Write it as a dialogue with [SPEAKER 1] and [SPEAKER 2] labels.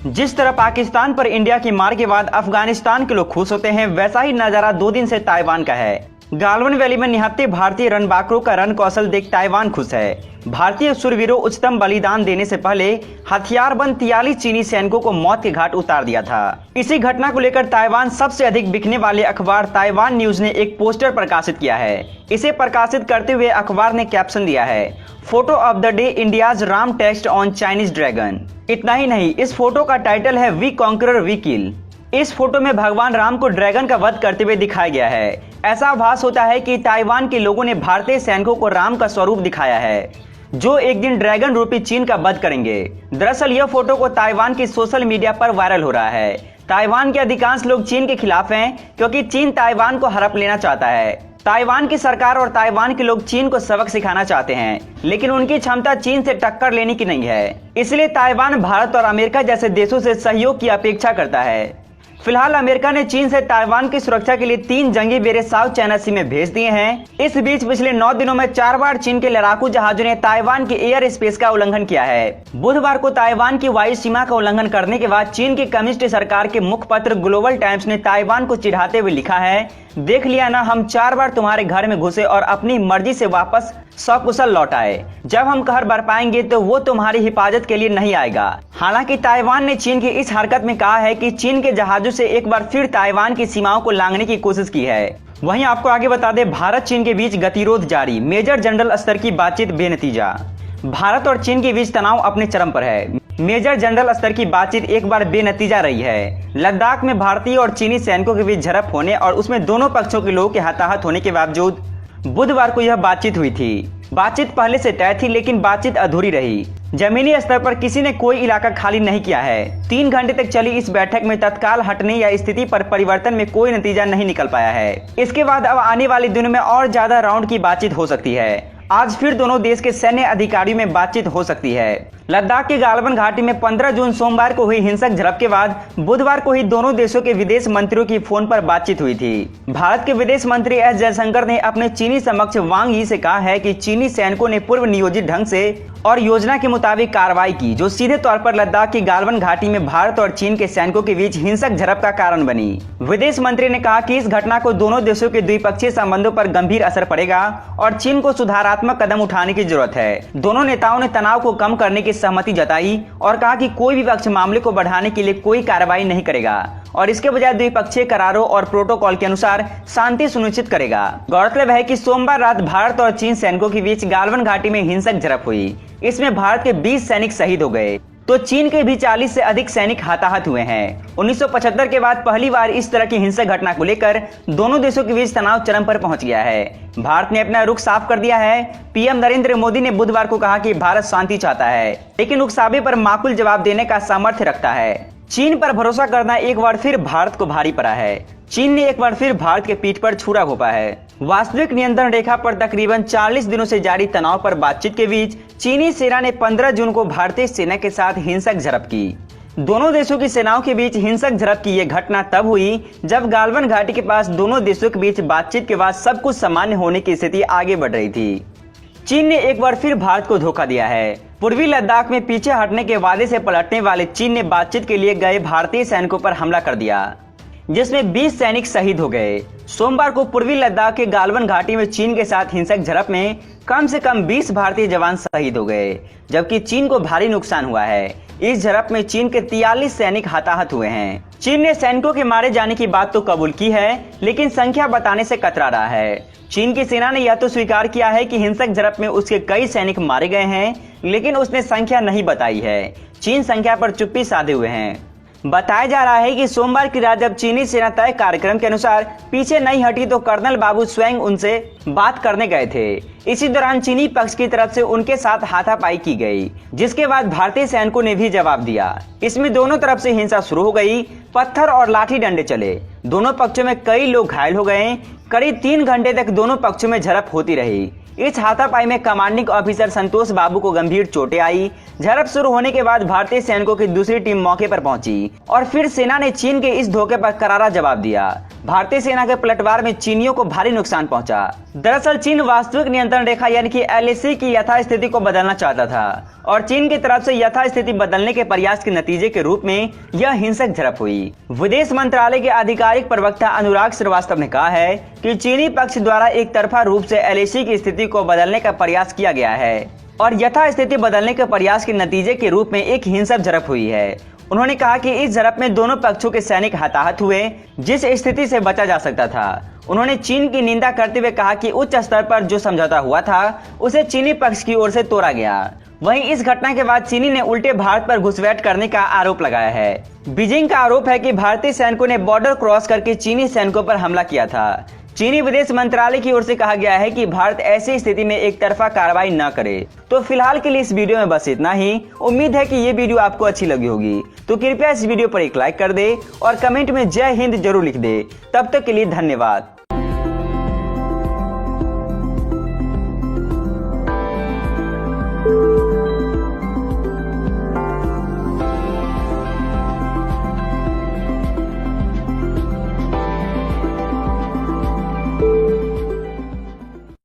[SPEAKER 1] जिस तरह पाकिस्तान पर इंडिया की मार के बाद अफगानिस्तान के लोग खुश होते हैं, वैसा ही नजारा 2 दिन से ताइवान का है। गालवन वैली में निहत्थे भारतीय रणबांकुरों का रण कौशल देख ताइवान खुश है। भारतीय शूरवीरों उच्चतम बलिदान देने से पहले हथियारबंद 43 चीनी सैनिकों को मौत के घाट उतार दिया था। इसी घटना को लेकर ताइवान सबसे अधिक बिकने वाले अखबार ताइवान न्यूज ने एक पोस्टर प्रकाशित किया है। इसे प्रकाशित करते हुए अखबार ने कैप्शन दिया है, photo of the day India's Ram text on Chinese dragon. इतना ही नहीं, इस फोटो का टाइटल है वी कॉन्करर वी किल। इस फोटो में भगवान राम को ड्रैगन का वध करते हुए दिखाया गया है। ऐसा आभास होता है कि ताइवान के लोगों ने भारतीय सैनिकों को राम का स्वरूप दिखाया है, जो एक दिन ड्रैगन रूपी चीन का वध करेंगे। दरअसल यह फोटो को ताइवान की सोशल मीडिया पर वायरल हो रहा है। ताइवान के अधिकांश लोग चीन के खिलाफ हैं, क्योंकि चीन ताइवान को हड़प लेना चाहता है। ताइवान की सरकार और ताइवान के लोग चीन को सबक सिखाना चाहते हैं, लेकिन उनकी क्षमता चीन से टक्कर लेने की नहीं है। इसलिए ताइवान भारत और अमेरिका जैसे देशों से सहयोग की अपेक्षा करता है। फिलहाल अमेरिका ने चीन से ताइवान की सुरक्षा के लिए 3 जंगी बेड़े साउथ चाइना सी में भेज दिए हैं। इस बीच पिछले 9 दिनों में 4 बार चीन के लड़ाकू जहाजों ने ताइवान के एयर स्पेस का उल्लंघन किया है। बुधवार को ताइवान की वायु सीमा का उल्लंघन करने के बाद चीन की कम्युनिस्ट सरकार के मुखपत्र ग्लोबल टाइम्स ने ताइवान को चिढ़ाते हुए लिखा है, देख लिया ना, हम 4 बार तुम्हारे घर में घुसे और अपनी मर्जी से वापस सकुशल लौट आए। जब हम कहर बरपाएंगे तो वो तुम्हारी हिफाजत के लिए नहीं आएगा। हालांकि ताइवान ने चीन की इस हरकत में कहा है कि चीन के जहाजों से एक बार फिर ताइवान की सीमाओं को लांघने की कोशिश की है। वहीं आपको आगे बता दें, भारत चीन के बीच गतिरोध जारी, मेजर जनरल स्तर की बातचीत बेनतीजा। भारत और चीन के बीच तनाव अपने चरम पर है। मेजर जनरल स्तर की बातचीत एक बार बेनतीजा रही है। लद्दाख में भारतीय और चीनी सैनिकों के बीच झड़प होने और उसमें दोनों पक्षों के लोगों के हताहत होने के बावजूद बुधवार को यह बातचीत हुई थी। बातचीत पहले से तय थी, लेकिन बातचीत अधूरी रही। जमीनी स्तर पर किसी ने कोई इलाका खाली नहीं किया है। 3 घंटे तक चली इस बैठक में तत्काल हटने या स्थिति पर परिवर्तन में कोई नतीजा नहीं निकल पाया है। इसके बाद अब आने वाले दिनों में और ज्यादा राउंड की बातचीत हो सकती है। आज फिर दोनों देश के सैन्य अधिकारियों में बातचीत हो सकती है। लद्दाख के गालवन घाटी में 15 जून सोमवार को हुई हिंसक झड़प के बाद बुधवार को ही दोनों देशों के विदेश मंत्रियों की फोन पर बातचीत हुई थी। भारत के विदेश मंत्री एस जयशंकर ने अपने चीनी समक्ष वांग यी से कहा है कि चीनी सैनिकों ने पूर्व नियोजित ढंग से और योजना के मुताबिक कार्रवाई की, जो सीधे तौर पर लद्दाख की गालवन घाटी में भारत और चीन के सैनिकों के बीच हिंसक झड़प का कारण बनी। विदेश मंत्री ने कहा कि इस घटना को दोनों देशों के द्विपक्षीय संबंधों पर गंभीर असर पड़ेगा और चीन को सुधारात्मक कदम उठाने की जरूरत है। दोनों नेताओं ने तनाव को कम करने की सहमति जताई और कहा कि कोई भी पक्ष मामले को बढ़ाने के लिए कोई कार्रवाई नहीं करेगा और इसके बजाय द्विपक्षीय करारों और प्रोटोकॉल के अनुसार शांति सुनिश्चित करेगा। गौरतलब है कि सोमवार रात भारत और चीन सैनिकों के बीच गालवन घाटी में हिंसक झड़प हुई। इसमें भारत के 20 सैनिक शहीद हो गए तो चीन के भी 40 से अधिक सैनिक हताहत हुए हैं। 1975 के बाद पहली बार इस तरह की हिंसक घटना को लेकर दोनों देशों के बीच तनाव चरम पर पहुंच गया है। भारत ने अपना रुख साफ कर दिया है। पीएम नरेंद्र मोदी ने बुधवार को कहा कि भारत शांति चाहता है, लेकिन उकसावे पर माकूल जवाब देने का सामर्थ्य रखता है। चीन पर भरोसा करना एक बार फिर भारत को भारी पड़ा है। चीन ने एक बार फिर भारत के पीठ पर छुरा घोंपा है। वास्तविक नियंत्रण रेखा पर तकरीबन 40 दिनों से जारी तनाव पर बातचीत के बीच चीनी सेना ने 15 जून को भारतीय सेना के साथ हिंसक झड़प की। दोनों देशों की सेनाओं के बीच हिंसक झड़प की यह घटना तब हुई जब गालवन घाटी के पास दोनों देशों के बीच बातचीत के बाद सब कुछ सामान्य होने की स्थिति आगे बढ़ रही थी। चीन ने एक बार फिर भारत को धोखा दिया है। पूर्वी लद्दाख में पीछे हटने के वादे से पलटने वाले चीन ने बातचीत के लिए गए भारतीय सैनिकों पर हमला कर दिया, जिसमें 20 सैनिक शहीद हो गए। सोमवार को पूर्वी लद्दाख के गालवन घाटी में चीन के साथ हिंसक झड़प में कम से कम 20 भारतीय जवान शहीद हो गए, जबकि चीन को भारी नुकसान हुआ है। इस झड़प में चीन के 43 सैनिक हताहत हुए हैं। चीन ने सैनिकों के मारे जाने की बात तो कबूल की है, लेकिन संख्या बताने से कतरा रहा है। चीन की सेना ने यह तो स्वीकार किया है कि हिंसक झड़प में उसके कई सैनिक मारे गए हैं, लेकिन उसने संख्या नहीं बताई है। चीन संख्या पर चुप्पी साधे हुए हैं। बताया जा रहा है कि सोमवार की रात जब चीनी सेना तय कार्यक्रम के अनुसार पीछे नहीं हटी तो कर्नल बाबू स्वयं उनसे बात करने गए थे। इसी दौरान चीनी पक्ष की तरफ से उनके साथ हाथापाई की गई, जिसके बाद भारतीय सैनिकों ने भी जवाब दिया। इसमें दोनों तरफ से हिंसा शुरू हो गई। पत्थर और लाठी डंडे चले। दोनों पक्षों में कई लोग घायल हो गए। करीब 3 घंटे तक दोनों पक्षों में झड़प होती रही। इस हाथापाई में कमांडिंग ऑफिसर संतोष बाबू को गंभीर चोटें आई। झड़प शुरू होने के बाद भारतीय सैनिकों की दूसरी टीम मौके पर पहुंची और फिर सेना ने चीन के इस धोखे पर करारा जवाब दिया। भारतीय सेना के पलटवार में चीनियों को भारी नुकसान पहुंचा। दरअसल चीन वास्तविक नियंत्रण रेखा यानी कि LAC की यथास्थिति को बदलना चाहता था और चीन की तरफ से यथास्थिति बदलने के प्रयास के नतीजे के रूप में यह हिंसक झड़प हुई। विदेश मंत्रालय के आधिकारिक प्रवक्ता अनुराग श्रीवास्तव ने कहा है कि चीनी पक्ष द्वारा एक तरफा रूप से LAC की स्थिति को बदलने का प्रयास किया गया है और यथास्थिति बदलने के प्रयास के नतीजे के रूप में एक हिंसक झड़प हुई है। उन्होंने कहा कि इस झड़प में दोनों पक्षों के सैनिक हताहत हुए, जिस स्थिति से बचा जा सकता था। उन्होंने चीन की निंदा करते हुए कहा कि उच्च स्तर पर जो समझौता हुआ था उसे चीनी पक्ष की ओर से तोड़ा गया। वहीं इस घटना के बाद चीनी ने उल्टे भारत पर घुसपैठ करने का आरोप लगाया है। बीजिंग का आरोप है कि भारतीय सैनिकों ने बॉर्डर क्रॉस करके चीनी सैनिकों पर हमला किया था। चीनी विदेश मंत्रालय की ओर से कहा गया है कि भारत ऐसी स्थिति में एक तरफा कार्रवाई न करे। तो फिलहाल के लिए इस वीडियो में बस इतना ही। उम्मीद है कि ये वीडियो आपको अच्छी लगी होगी, तो कृपया इस वीडियो पर एक लाइक कर दे और कमेंट में जय हिंद जरूर लिख दे। तब तक के लिए धन्यवाद।